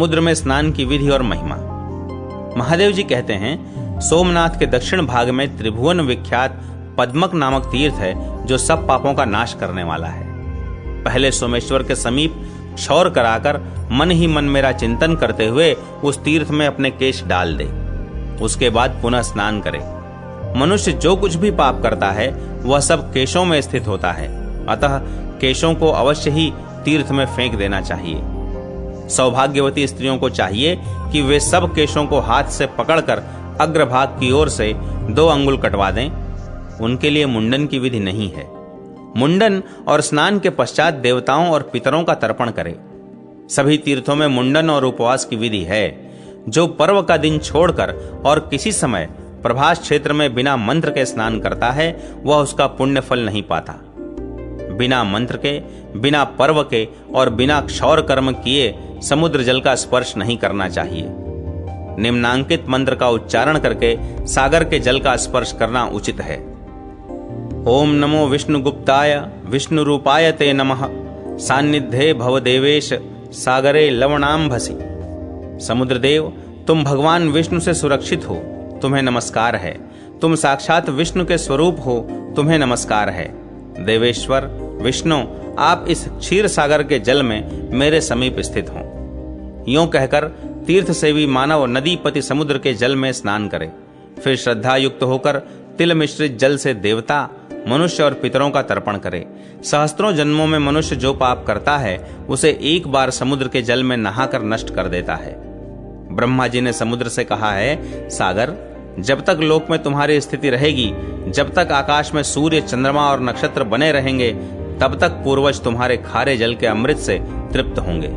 समुद्र में स्नान की विधि और महिमा। महादेव जी कहते हैं, सोमनाथ के दक्षिण भाग में त्रिभुवन विख्यात पद्मक नामक तीर्थ है, जो सब पापों का नाश करने वाला है। पहले सोमेश्वर के समीप क्षौर कराकर मन ही मन मेरा चिंतन करते हुए उस तीर्थ में अपने केश डाल दे। उसके बाद पुनः स्नान करे। मनुष्य जो कुछ भी पाप करता है वह सब केशों में स्थित होता है, अतः केशों को अवश्य ही तीर्थ में फेंक देना चाहिए। सौभाग्यवती स्त्रियों को चाहिए कि वे सब केशों को हाथ से पकड़कर अग्रभाग की ओर से 2 अंगुल कटवा दें। उनके लिए मुंडन की विधि नहीं है। मुंडन और स्नान के पश्चात देवताओं और पितरों का तर्पण करें। सभी तीर्थों में मुंडन और उपवास की विधि है। जो पर्व का दिन छोड़कर और किसी समय प्रभास क्षेत्र में बिना मंत्र के स्नान करता है, वह उसका पुण्य फल नहीं पाता। बिना मंत्र के, बिना पर्व के और बिना क्षौर कर्म किए समुद्र जल का स्पर्श नहीं करना चाहिए। निम्नांकित मंत्र का उच्चारण करके सागर के जल का स्पर्श करना उचित है। ओम नमो विष्णुगुप्ताय विष्णु रूपाय ते नमः, सान्निध्ये भवदेवेश सागरे लवणांभसी। समुद्रदेव, तुम भगवान विष्णु से सुरक्षित हो, तुम्हें नमस्कार है। तुम साक्षात विष्णु के स्वरूप हो, तुम्हें नमस्कार है। देवेश्वर विष्णु, आप इस क्षीर सागर के जल में मेरे समीप स्थित हों। यूं कहकर तीर्थ सेवी मानव नदीपति समुद्र के जल में स्नान करे। फिर श्रद्धा युक्त होकर तिल मिश्रित जल से देवता, मनुष्य और पितरों का तर्पण करे। सहस्त्रों जन्मों में मनुष्य जो पाप करता है उसे एक बार समुद्र के जल में नहाकर नष्ट कर देता है। ब्रह्मा जी ने समुद्र से कहा है, सागर, जब तक लोक में तुम्हारी स्थिति रहेगी, जब तक आकाश में सूर्य, चंद्रमा और नक्षत्र बने रहेंगे, तब तक पूर्वज तुम्हारे खारे जल के अमृत से तृप्त होंगे।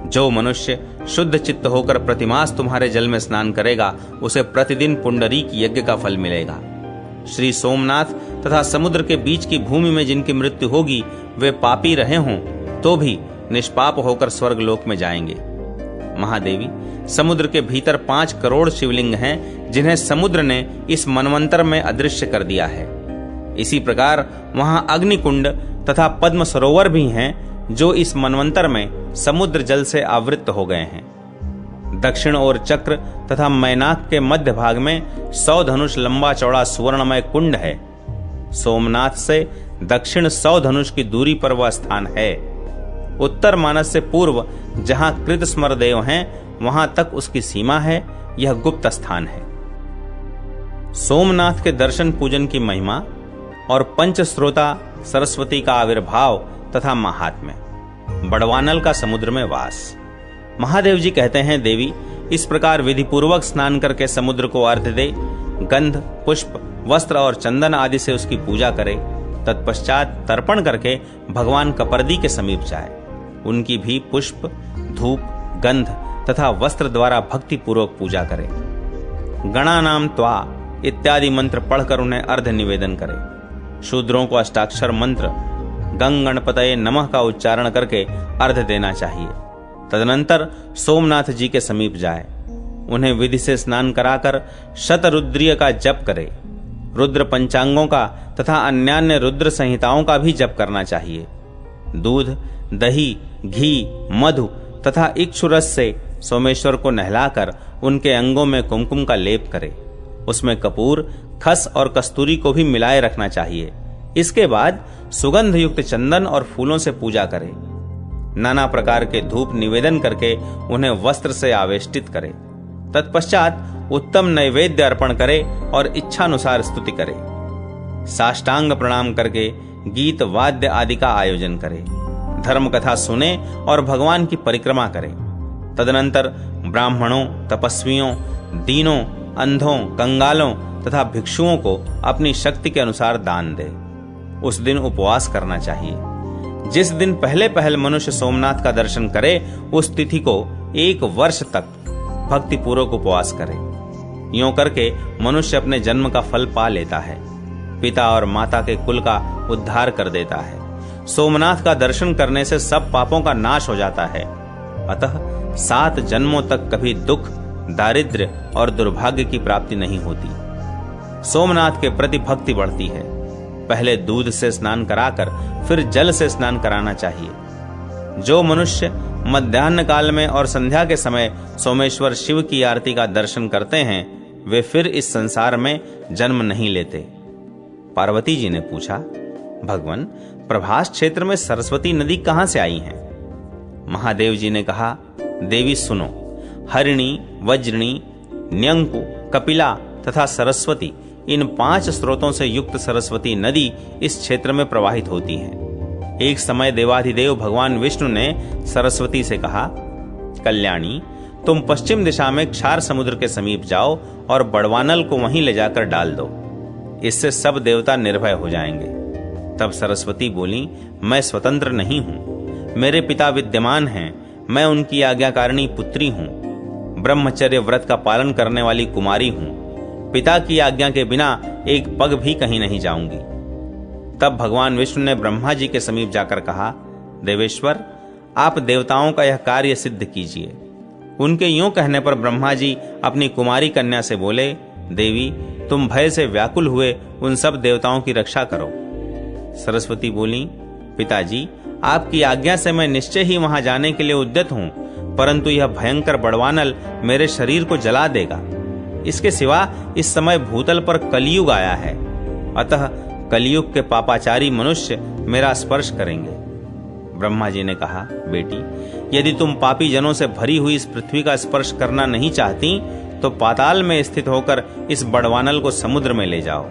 जो मनुष्य शुद्ध चित्त होकर प्रतिमास तुम्हारे जल में स्नान करेगा, उसे प्रतिदिन पुंडरीक यज्ञ का फल मिलेगा। श्री सोमनाथ तथा समुद्र के बीच की भूमि में जिनकी मृत्यु होगी, वे पापी रहे हों तो भी निष्पाप होकर स्वर्ग लोक में जाएंगे। महादेवी, समुद्र के भीतर 5 करोड़ शिवलिंग हैं, जिन्हें समुद्र ने इस मनवंतर में अदृश्य कर दिया है। इसी प्रकार वहां अग्निकुंड तथा पद्म सरोवर भी हैं, जो इस मनवंतर में समुद्र जल से आवृत हो गए हैं। दक्षिण ओर चक्र तथा मैनाक के मध्य भाग में 100 धनुष लंबा चौड़ा सुवर्णमय कुंड है। सोमनाथ से दक्षिण 100 धनुष की दूरी पर वह स्थान है। उत्तर मानस से पूर्व जहां कृत स्मर देव हैं, वहां तक उसकी सीमा है। यह गुप्त स्थान है। सोमनाथ के दर्शन पूजन की महिमा और पंचस्रोता सरस्वती का आविर्भाव तथा महात्म्य। बड़वानल का समुद्र में वास। महादेव जी कहते हैं, देवी, इस प्रकार विधि पूर्वक स्नान करके समुद्र को अर्घ्य दे। गंध, पुष्प, वस्त्र और चंदन आदि से उसकी पूजा करे। तत्पश्चात तर्पण करके भगवान कपर्दी के समीप जाए। उनकी भी पुष्प, धूप, गंध तथा वस्त्र द्वारा भक्ति पूर्वक पूजा करे। गणानाम त्वा इत्यादि मंत्र पढ़कर उन्हें अर्घ्य निवेदन करे। शूद्रों को अष्टाक्षर मंत्र गंग गणपतये नमः का उच्चारण करके अर्घ्य देना चाहिए। तदनंतर सोमनाथ जी के समीप जाए। उन्हें विधि से स्नान कराकर शतरुद्रीय का जप करे। रुद्र पंचांगों का तथा अन्यान्य रुद्र संहिताओं का भी जप करना चाहिए। दूध, दही, घी, मधु तथा इक्षुरस से सोमेश्वर को नहलाकर उनके अंगों में कुमकुम का लेप करे। उसमें कपूर, खस और कस्तूरी को भी मिलाए रखना चाहिए। इसके बाद सुगंध युक्त चंदन और फूलों से पूजा करे। नाना प्रकार के धूप निवेदन करके उन्हें वस्त्र से आवेष्टित करे। तत्पश्चात उत्तम नैवेद्य अर्पण करे और इच्छानुसार स्तुति करे। साष्टांग प्रणाम करके गीत, वाद्य आदि का आयोजन करे। धर्म कथा सुने और भगवान की परिक्रमा करे। तदनंतर ब्राह्मणों, तपस्वियों, दीनों, अंधों, कंगालों तथा भिक्षुओं को अपनी शक्ति के अनुसार दान दे। उस दिन उपवास करना चाहिए। जिस दिन पहले पहल मनुष्य सोमनाथ का दर्शन करे, उस तिथि को 1 वर्ष तक भक्ति पूर्वक उपवास करे। यूं करके मनुष्य अपने जन्म का फल पा लेता है। पिता और माता के कुल का उद्धार कर देता है। सोमनाथ का दर्शन करने से सब पापों का नाश हो जाता है। अतः 7 जन्मों तक कभी दुख, दारिद्र्य और दुर्भाग्य की प्राप्ति नहीं होती। सोमनाथ के प्रति भक्ति बढ़ती है। पहले दूध से स्नान कराकर फिर जल से स्नान कराना चाहिए। जो मनुष्य मध्याह्न काल में और संध्या के समय सोमेश्वर शिव की आरती का दर्शन करते हैं, वे फिर इस संसार में जन्म नहीं लेते। पार्वती जी ने पूछा, भगवान, प्रभास क्षेत्र में सरस्वती नदी कहां से आई है? महादेव जी ने कहा, देवी सुनो, हरिणी, वज्रिणी, न्यंकु, कपिला तथा सरस्वती, इन 5 स्रोतों से युक्त सरस्वती नदी इस क्षेत्र में प्रवाहित होती है। एक समय देवाधिदेव भगवान विष्णु ने सरस्वती से कहा, कल्याणी, तुम पश्चिम दिशा में क्षार समुद्र के समीप जाओ और बड़वानल को वहीं ले जाकर डाल दो, इससे सब देवता निर्भय हो जाएंगे। तब सरस्वती बोली, मैं स्वतंत्र नहीं हूं, मेरे पिता विद्यमान हैं, मैं उनकी आज्ञाकारिणी पुत्री हूं, ब्रह्मचर्य व्रत का पालन करने वाली कुमारी हूं, पिता की आज्ञा के बिना एक पग भी कहीं नहीं जाऊंगी। तब भगवान विष्णु ने ब्रह्मा जी के समीप जाकर कहा, देवेश्वर, आप देवताओं का यह कार्य सिद्ध कीजिए। उनके यूं कहने पर ब्रह्मा जी अपनी कुमारी कन्या से बोले, देवी, तुम भय से व्याकुल हुए उन सब देवताओं की रक्षा करो। सरस्वती बोली, पिताजी, आपकी आज्ञा से मैं निश्चय ही वहां जाने के लिए उद्यत हूं, परंतु यह भयंकर बड़वानल मेरे शरीर को जला देगा। इसके सिवा इस समय भूतल पर कलयुग आया है, अतः कलयुग के पापाचारी मनुष्य मेरा स्पर्श करेंगे। ब्रह्मा जी ने कहा, बेटी, यदि तुम पापी जनों से भरी हुई इस पृथ्वी का स्पर्श करना नहीं चाहती तो पाताल में स्थित होकर इस बड़वानल को समुद्र में ले जाओ।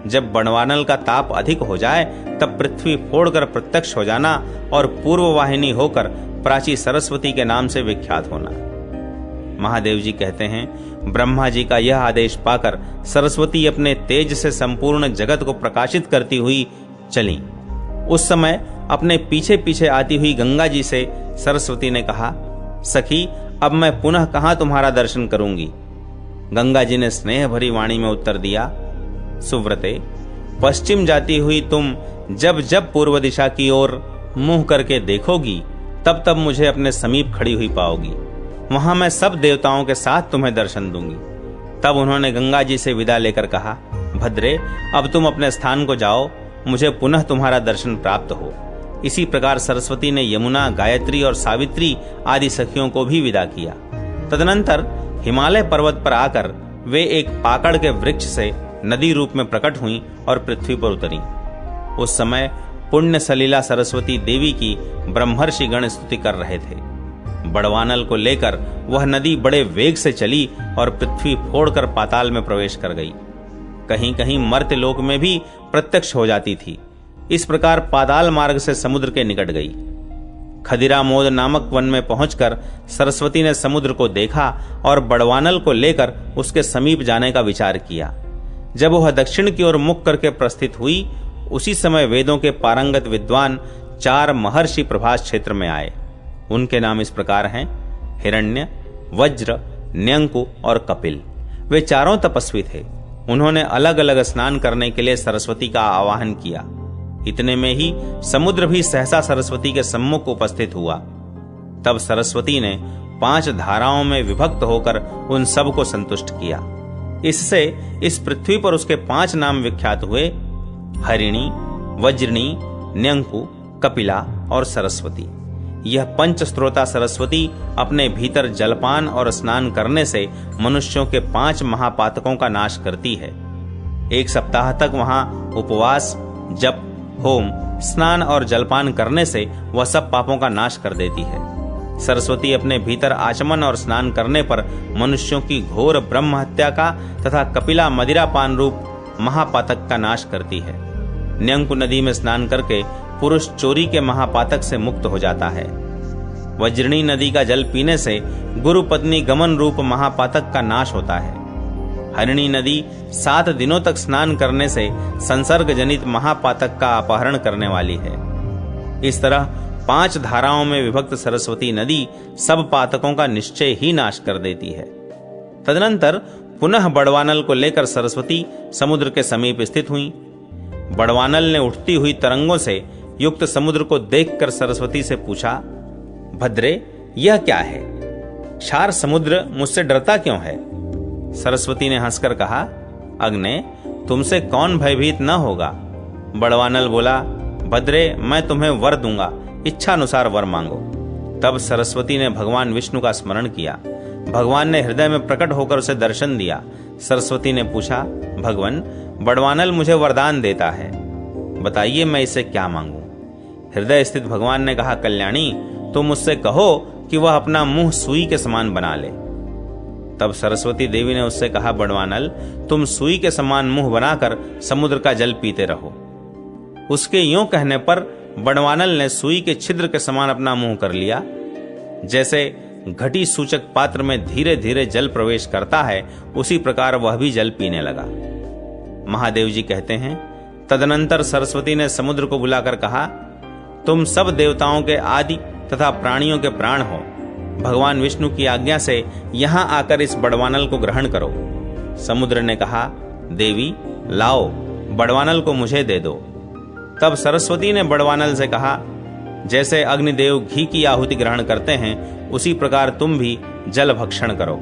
जब बड़वानल का ताप अधिक हो जाए तब पृथ्वी फोड़कर प्रत्यक्ष हो जाना और पूर्व वाहिनी होकर प्राची सरस्वती के नाम से विख्यात होना। महादेव जी कहते हैं, ब्रह्मा जी का यह आदेश पाकर सरस्वती अपने तेज से संपूर्ण जगत को प्रकाशित करती हुई चली। उस समय अपने पीछे पीछे आती हुई गंगा जी से सरस्वती ने कहा, सखी, अब मैं पुनः कहां तुम्हारा दर्शन करूंगी? गंगा जी ने स्नेह भरी वाणी में उत्तर दिया, सुव्रते, पश्चिम जाती हुई तुम जब जब पूर्व दिशा की ओर मुंह करके देखोगी तब तब मुझे अपने समीप खड़ी हुई पाओगी। वहां मैं सब देवताओं के साथ तुम्हें दर्शन दूंगी। तब उन्होंने गंगा जी से विदा लेकर कहा, भद्रे, अब तुम अपने स्थान को जाओ, मुझे पुनः तुम्हारा दर्शन प्राप्त हो। इसी प्रकार सरस्वती ने यमुना, गायत्री और सावित्री आदि सखियों को भी विदा किया। तदनंतर हिमालय पर्वत पर आकर वे एक पाकड़ के वृक्ष से नदी रूप में प्रकट हुई और पृथ्वी पर उतरी। उस समय पुण्य सलीला सरस्वती देवी की ब्रह्मर्षि गण स्तुति कर रहे थे। बड़वानल को लेकर वह नदी बड़े वेग से चली और पृथ्वी फोड़कर पाताल में प्रवेश कर गई। कहीं कहीं मर्त्य लोक में भी प्रत्यक्ष हो जाती थी। इस प्रकार पाताल मार्ग से समुद्र के निकट गई। खदिरा मोद नामक वन में पहुंचकर सरस्वती ने समुद्र को देखा और बड़वानल को लेकर उसके समीप जाने का विचार किया। जब वह दक्षिण की ओर मुख करके प्रस्थित हुई, उसी समय वेदों के पारंगत विद्वान 4 महर्षि प्रभास क्षेत्र में आए। उनके नाम इस प्रकार हैं, हिरण्य, वज्र, न्यंकु और कपिल। वे चारों तपस्वी थे। उन्होंने अलग अलग स्नान करने के लिए सरस्वती का आवाहन किया। इतने में ही समुद्र भी सहसा सरस्वती के सम्मुख उपस्थित हुआ। तब सरस्वती ने 5 धाराओं में विभक्त होकर उन सब को संतुष्ट किया। इससे इस पृथ्वी पर उसके 5 नाम विख्यात हुए, हरिणी, वज्रिणी, न्यंकु, कपिला और सरस्वती। यह पंचस्त्रोता सरस्वती अपने भीतर जलपान और स्नान करने से मनुष्यों के 5 महापातकों का नाश करती है। 1 सप्ताह तक वहां उपवास, जप, होम, स्नान और जलपान करने से वह सब पापों का नाश कर देती है। सरस्वती अपने भीतर आचमन और स्नान करने पर मनुष्यों की घोर ब्रह्म हत्या का तथा कपिला मदिरापान रूप महापातक का नाश करती है। न्यंकु नदी में स्नान करके पुरुष चोरी के महापातक से मुक्त हो जाता है। वज्रिणी नदी का जल पीने से गुरु पत्नी गमन रूप महापातक का नाश होता है। हरिणी नदी 7 दिनों तक स्नान करने से संसर्ग जनित महापातक का अपहरण करने वाली है। इस तरह 5 धाराओं में विभक्त सरस्वती नदी सब पातकों का निश्चय ही नाश कर देती है। तदनंतर पुनः बड़वानल को लेकर सरस्वती समुद्र के समीप स्थित हुई। बड़वानल ने उठती हुई तरंगों से युक्त समुद्र को देखकर सरस्वती से पूछा, भद्रे, यह क्या है? क्षार समुद्र मुझसे डरता क्यों है? सरस्वती ने हंसकर कहा, अग्ने, तुमसे कौन भयभीत न होगा? बड़वानल बोला, भद्रे, मैं तुम्हें वर दूंगा, इच्छानुसार वर मांगो। तब सरस्वती ने भगवान विष्णु का स्मरण किया। भगवान ने हृदय में प्रकट होकर उसे दर्शन दिया। सरस्वती ने पूछा, भगवान, बड़वानल मुझे वरदान देता है, बताइए मैं इसे क्या मांगूं? हृदय स्थित भगवान ने कहा, कल्याणी, तुम मुझसे कहो कि वह अपना मुंह सुई के समान बना ले। तब सरस्वती देवी ने उससे कहा, बड़वानल, तुम सुई के समान मुंह बनाकर समुद्र का जल पीते रहो। उसके यूं कहने पर बड़वानल ने सुई के छिद्र के समान अपना मुंह कर लिया। जैसे घटी सूचक पात्र में धीरे धीरे जल प्रवेश करता है, उसी प्रकार वह भी जल पीने लगा। महादेव जी कहते हैं, तदनंतर सरस्वती ने समुद्र को बुलाकर कहा, तुम सब देवताओं के आदि तथा प्राणियों के प्राण हो। भगवान विष्णु की आज्ञा से यहां आकर इस बड़वानल को ग्रहण करो। समुद्र ने कहा, देवी, लाओ, बड़वानल को मुझे दे दो। तब सरस्वती ने बड़वानल से कहा, जैसे अग्निदेव घी की आहुति ग्रहण करते हैं, उसी प्रकार तुम भी जल भक्षण करो।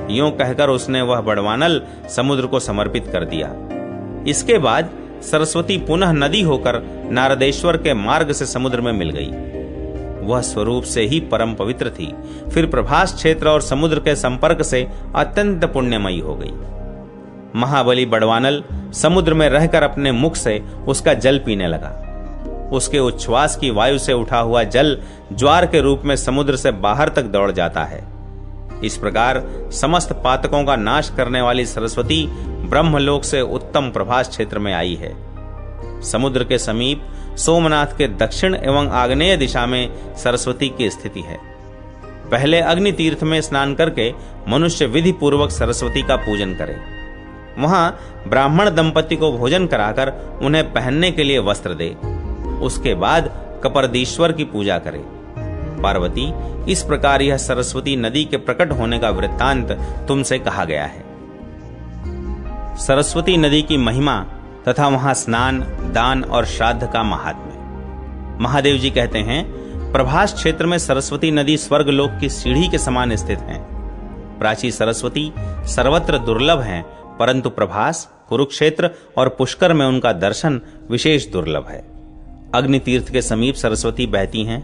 यूं कहकर उसने वह बड़वानल समुद्र को समर्पित कर दिया। इसके बाद सरस्वती पुनः नदी होकर नारदेश्वर के मार्ग से समुद्र में मिल गई। वह स्वरूप से ही परम पवित्र थी, फिर प्रभास क्षेत्र और समुद्र के संपर्क से अत्यंत पुण्यमयी हो गई। महाबली बड़वानल समुद्र में रहकर अपने मुख से उसका जल पीने लगा। उसके उच्छ्वास की वायु से उठा हुआ जल ज्वार के रूप में समुद्र से बाहर तक दौड़ जाता है। इस प्रकार समस्त पातकों का नाश करने वाली सरस्वती ब्रह्मलोक से उत्तम प्रभास क्षेत्र में आई है। समुद्र के समीप सोमनाथ के दक्षिण एवं आग्नेय दिशा में सरस्वती की स्थिति है। पहले अग्नि तीर्थ में स्नान करके मनुष्य विधि पूर्वक सरस्वती का पूजन करे। वहां ब्राह्मण दंपति को भोजन कराकर उन्हें पहनने के लिए वस्त्र दे। उसके बाद कपर्दीश्वर की पूजा करे। पार्वती, इस प्रकार यह सरस्वती नदी के प्रकट होने का वृत्तांत तुमसे कहा गया है। सरस्वती नदी की महिमा तथा वहां स्नान, दान और श्राद्ध का महात्म्य। महादेव जी कहते हैं, प्रभास क्षेत्र में सरस्वती नदी स्वर्गलोक की सीढ़ी के समान स्थित है। प्राची सरस्वती सर्वत्र दुर्लभ हैं, परंतु प्रभास, कुरुक्षेत्र और पुष्कर में उनका दर्शन विशेष दुर्लभ है। अग्नि तीर्थ के समीप सरस्वती बहती हैं।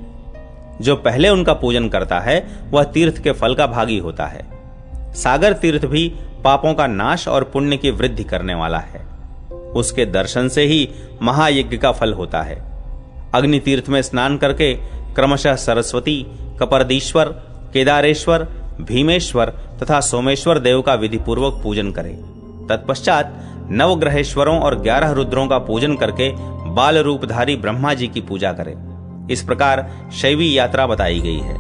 जो पहले उनका पूजन करता है वह तीर्थ के फल का भागी होता है। सागर तीर्थ भी पापों का नाश और पुण्य की वृद्धि करने वाला है। उसके दर्शन से ही महायज्ञ का फल होता है। अग्नि तीर्थ में स्नान करके क्रमशः सरस्वती, कपर्दीश्वर, केदारेश्वर, भीमेश्वर तथा सोमेश्वर देव का विधिपूर्वक पूजन करें। तत्पश्चात नवग्रहेश्वरों और 11 रुद्रों का पूजन करके बाल रूपधारी ब्रह्मा जी की पूजा करें। इस प्रकार शैवी यात्रा बताई गई है।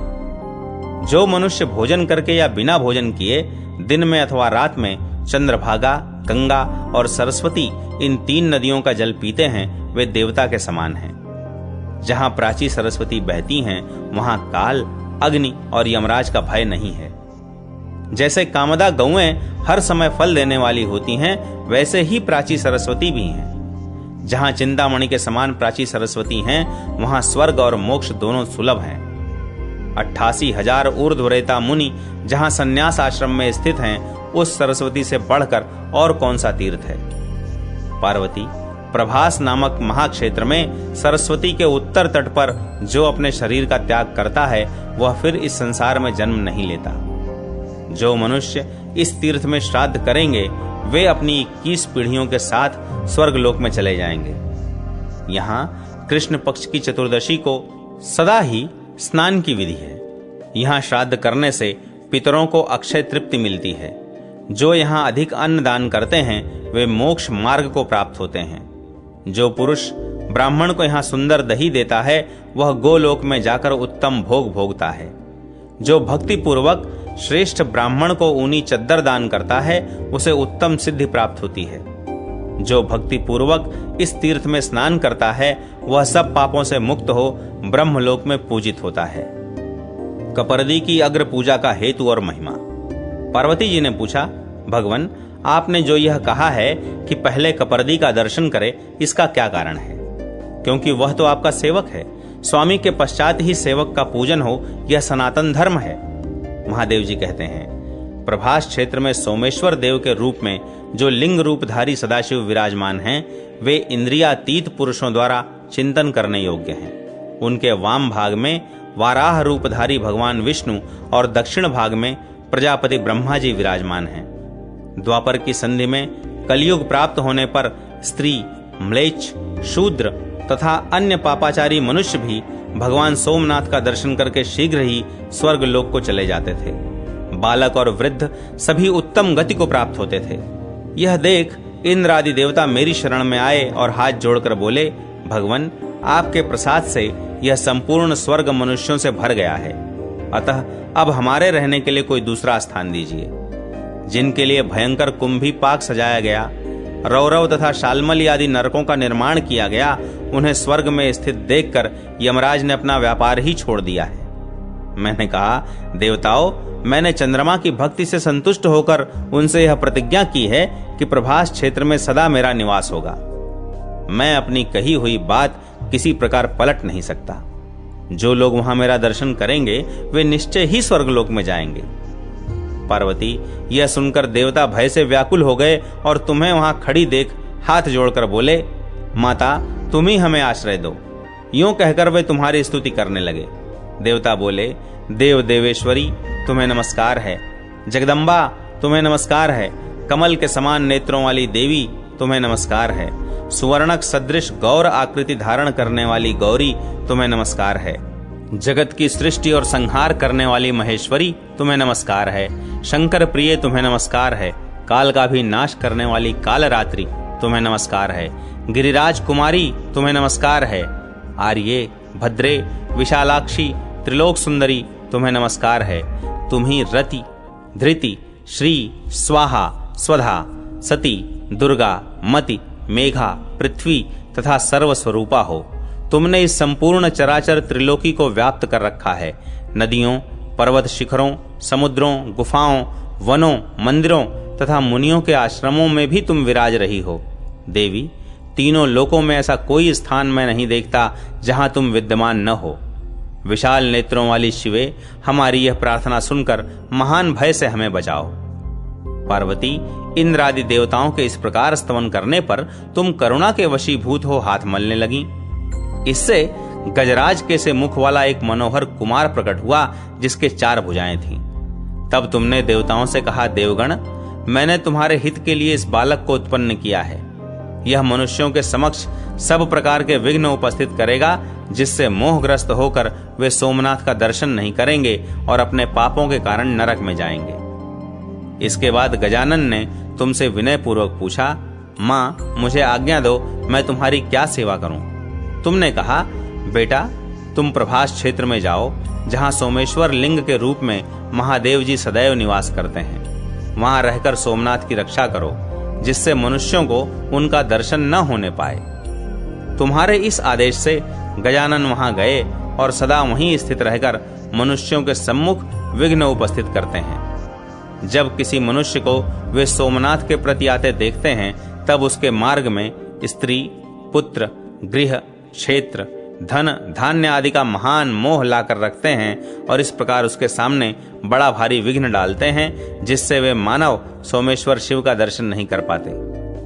जो मनुष्य भोजन करके या बिना भोजन किए दिन में अथवा रात में चंद्रभागा, गंगा और सरस्वती इन 3 नदियों का जल पीते हैं, वे देवता के समान हैं। जहां प्राची सरस्वती बहती हैं, वहां काल, अग्नि और यमराज का भय नहीं है। जैसे कामदा गौएं हर समय फल देने वाली होती हैं, वैसे ही प्राची सरस्वती भी हैं। जहां चिंतामणि के समान प्राची सरस्वती हैं, वहां स्वर्ग और मोक्ष दोनों सुलभ हैं। 88,000 ऊर्ध्वरेता मुनि जहां संन्यास आश्रम में स्थित हैं, उस सरस्वती से बढ़कर और कौन सा तीर्थ है? पार्वती, प्रभास नामक महाक्षेत्र में सरस्वती के उत्तर तट पर जो अपने शरीर का त्याग करता है, वह फिर इस संसार में जन्म नहीं लेता। जो मनुष्य इस तीर्थ में श्राद्ध करेंगे, वे अपनी 21 पीढ़ियों के साथ स्वर्गलोक में चले जाएंगे। यहाँ कृष्ण पक्ष की चतुर्दशी को सदा ही स्नान की विधि है। यहाँ श्राद्ध करने से पितरों को अक्षय तृप्ति मिलती है। जो यहाँ अधिक अन्न दान करते हैं, वे मोक्ष मार्ग को प्राप्त होते हैं। जो पुरुष ब्राह्मण को यहाँ सुंदर दही देता है, वह गोलोक में जाकर उत्तम भोग भोगता है। जो भक्ति पूर्वक श्रेष्ठ ब्राह्मण को ऊनी चद्दर दान करता है, उसे उत्तम सिद्धि प्राप्त होती है। जो भक्ति पूर्वक इस तीर्थ में स्नान करता है, वह सब पापों से मुक्त हो ब्रह्मलोक में पूजित होता है। कपर्दी की अग्र पूजा का हेतु और महिमा। पार्वती जी ने पूछा, भगवान, आपने जो यह कहा है कि पहले कपर्दी का दर्शन करे, इसका क्या कारण है? क्योंकि वह तो आपका सेवक है। स्वामी के पश्चात ही सेवक का पूजन हो, यह सनातन धर्म है। महादेव जी कहते हैं, प्रभास क्षेत्र में सोमेश्वर देव के रूप में जो लिंग रूपधारी सदाशिव विराजमान हैं, वे इंद्रियातीत पुरुषों द्वारा चिंतन करने योग्य हैं। उनके वाम भाग में वाराह रूपधारी भगवान विष्णु और दक्षिण भाग में प्रजापति ब्रह्मा जी विराजमान हैं। द्वापर की संधि में कलयुग प्राप्त होने पर स्त्री, म्लेच्छ, शूद्र तथा अन्य पापाचारी मनुष्य भी भगवान सोमनाथ का दर्शन करके शीघ्र ही स्वर्ग लोक को चले जाते थे। बालक और वृद्ध सभी उत्तम गति को प्राप्त होते थे। यह देख इंद्र आदि देवता मेरी शरण में आए और हाथ जोड़कर बोले, भगवान, आपके प्रसाद से यह संपूर्ण स्वर्ग मनुष्यों से भर गया है, अतः अब हमारे रहने के लिए कोई दूसरा स्थान दीजिए। जिनके लिए भयंकर कुंभी पाक सजाया गया, रौरव तथा शाल्मली आदि नरकों का निर्माण किया गया, उन्हें स्वर्ग में स्थित देखकर यमराज ने अपना व्यापार ही छोड़ दिया है। मैंने कहा, देवताओं, मैंने चंद्रमा की भक्ति से संतुष्ट होकर उनसे यह प्रतिज्ञा की है कि प्रभास क्षेत्र में सदा मेरा निवास होगा। मैं अपनी कही हुई बात किसी प्रकार पलट नहीं सकता। जो लोग वहां मेरा दर्शन करेंगे वे निश्चय ही स्वर्गलोक में जाएंगे। पार्वती, यह सुनकर देवता भय से व्याकुल हो गए और तुम्हें वहां खड़ी देख हाथ जोड़कर बोले, माता, तुम ही हमें आश्रय दो। यूं कहकर वे तुम्हारी स्तुति करने लगे। देवता बोले, देव देवेश्वरी, तुम्हें नमस्कार है। जगदम्बा, तुम्हें नमस्कार है। कमल के समान नेत्रों वाली देवी, तुम्हें नमस्कार है। सुवर्णक सदृश गौर आकृति धारण करने वाली गौरी, तुम्हें नमस्कार है। जगत की सृष्टि और संहार करने वाली महेश्वरी, तुम्हें नमस्कार है। शंकर प्रिय, तुम्हें नमस्कार है। काल का भी नाश करने वाली कालरात्रि, तुम्हें नमस्कार है। गिरिराज कुमारी, तुम्हें नमस्कार है। आर्ये, भद्रे, विशालाक्षी, त्रिलोक सुंदरी, तुम्हें नमस्कार है। तुम ही रति, धृति, श्री, स्वाहा, स्वधा, सती, दुर्गा, मति, मेघा, पृथ्वी तथा सर्वस्वरूपा हो। तुमने इस संपूर्ण चराचर त्रिलोकी को व्याप्त कर रखा है। नदियों, पर्वत शिखरों, समुद्रों, गुफाओं, वनों, मंदिरों तथा मुनियों के आश्रमों में भी तुम विराज रही हो। देवी, तीनों लोकों में ऐसा कोई स्थान मैं नहीं देखता जहां तुम विद्यमान न हो। विशाल नेत्रों वाली शिवे, हमारी यह प्रार्थना सुनकर महान भय से हमें बचाओ। पार्वती, इंद्र आदि देवताओं के इस प्रकार स्तवन करने पर तुम करुणा के वशीभूत हो हाथ मलने लगी। इससे गजराज के से मुख वाला एक मनोहर कुमार प्रकट हुआ, जिसके 4 भुजाएं थीं। तब तुमने देवताओं से कहा, देवगण, मैंने तुम्हारे हित के लिए इस बालक को उत्पन्न किया है। यह मनुष्यों के समक्ष सब प्रकार के विघ्न उपस्थित करेगा, जिससे मोहग्रस्त होकर वे सोमनाथ का दर्शन नहीं करेंगे और अपने पापों के कारण नरक में जाएंगे। इसके बाद गजानन ने तुमसे विनय पूर्वक पूछा, मां, मुझे आज्ञा दो, मैं तुम्हारी क्या सेवा करूं? तुमने कहा, बेटा, तुम प्रभास क्षेत्र में जाओ, जहां सोमेश्वर लिंग के रूप में महादेव जी सदैव निवास करते हैं। वहां रहकर सोमनाथ की रक्षा करो, जिससे मनुष्यों को उनका दर्शन न होने पाए। तुम्हारे इस आदेश से गजानन वहां गए और सदा वहीं स्थित रहकर मनुष्यों के सम्मुख विघ्न उपस्थित करते हैं। जब किसी मनुष्य को वे सोमनाथ के प्रति आते देखते हैं, तब उसके मार्ग में स्त्री, पुत्र, गृह, क्षेत्र, धन, धान्य आदि का महान मोह लाकर रखते हैं और इस प्रकार उसके सामने बड़ा भारी विघ्न डालते हैं, जिससे वे मानव सोमेश्वर शिव का दर्शन नहीं कर पाते,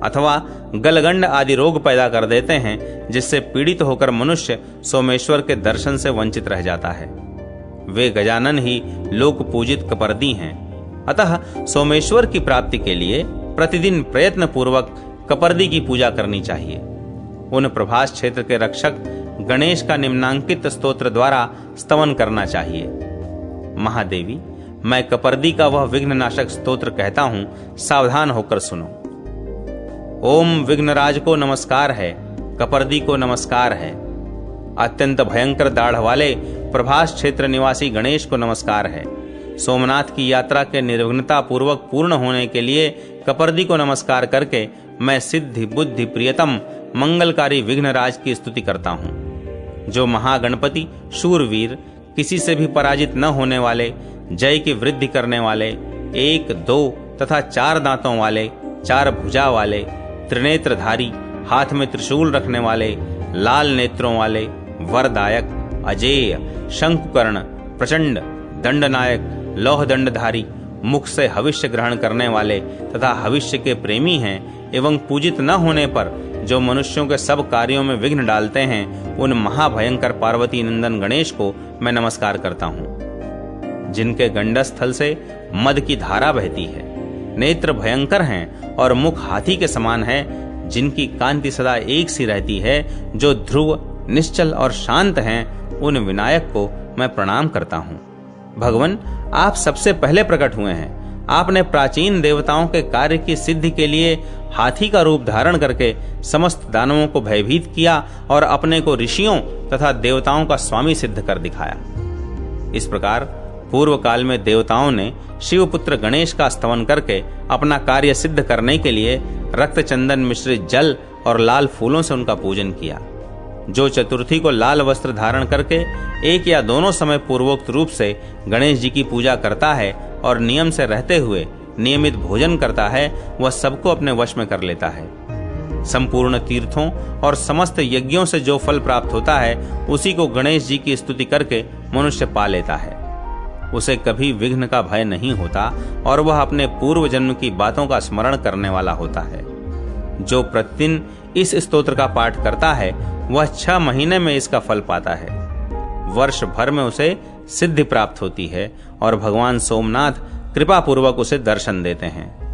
अथवा गलगंड आदि रोग पैदा कर देते हैं, जिससे पीड़ित होकर मनुष्य सोमेश्वर के दर्शन से वंचित रह जाता है। वे गजानन ही लोक पूजित कपर्दी हैं। अतः सोमेश्वर की प्राप्ति के लिए प्रतिदिन प्रयत्न पूर्वक कपर्दी की पूजा करनी चाहिए। उन प्रभास क्षेत्र के रक्षक गणेश का निम्नांकित स्तोत्र द्वारा स्तवन करना चाहिए। महादेवी, मैं कपर्दी का वह विघ्ननाशक स्तोत्र कहता हूं, सावधान होकर सुनो। ओम विघ्नराज को नमस्कार है, कपर्दी को नमस्कार है। अत्यंत भयंकर दाढ़ वाले प्रभास क्षेत्र निवासी गणेश को नमस्कार है। सोमनाथ की यात्रा के निर्विघ्नता पूर्वक पूर्ण होने के लिए कपर्दी को नमस्कार करके मैं सिद्धि बुद्धि प्रियतम मंगलकारी विघ्नराज की स्तुति करता हूँ। जो महागणपति शूरवीर, किसी से भी पराजित न होने वाले, जय की वृद्धि करने वाले, 1, 2 तथा 4 दांतों वाले, 4 भुजा वाले, त्रिनेत्रधारी, हाथ में त्रिशूल रखने वाले, लाल नेत्रों वाले, वरदायक, अजेय, शंकुकर्ण, प्रचंड, दंडनायक, लौह दंडधारी, मुख से हविष्य ग्रहण करने वाले तथा हविष्य के प्रेमी हैं एवं पूजित न होने पर जो मनुष्यों के सब कार्यों में विघ्न डालते हैं, उन महाभयंकर पार्वती नंदन गणेश को मैं नमस्कार करता हूँ। जिनके गंडस्थल से मद की धारा बहती है, नेत्र भयंकर हैं और मुख हाथी के समान है, जिनकी कांति सदा एक सी रहती है, जो ध्रुव, निश्चल और शांत हैं, उन विनायक को मैं प्रणाम करता हूँ। भगवान, आप सबसे पहले प्रकट हुए हैं। आपने प्राचीन देवताओं के कार्य की सिद्धि के लिए हाथी का रूप धारण करके समस्त दानवों को भयभीत किया और अपने को ऋषियों तथा देवताओं का स्वामी सिद्ध कर दिखाया। इस प्रकार पूर्व काल में देवताओं ने शिवपुत्र गणेश का स्तवन करके अपना कार्य सिद्ध करने के लिए रक्त चंदन मिश्रित जल और लाल फूलों से उनका पूजन किया। जो चतुर्थी को लाल वस्त्र धारण करके एक या दोनों समय पूर्वोक्त रूप से गणेश जी की पूजा करता है और नियम से रहते हुए नियमित भोजन करता है, वह सबको अपने वश में कर लेता है। संपूर्ण तीर्थों और समस्त यज्ञों से जो फल प्राप्त होता है, उसी को गणेश जी की स्तुति करके मनुष्य पा लेता है। उसे कभी विघ्न का भय नहीं होता और वह अपने पूर्व जन्म की बातों का स्मरण करने वाला होता है। जो प्रतिदिन इस स्तोत्र का पाठ करता है, वह 6 महीने में इसका फल पाता है। वर्ष भर में उसे सिद्धि प्राप्त होती है और भगवान सोमनाथ कृपा पूर्वक उसे दर्शन देते हैं।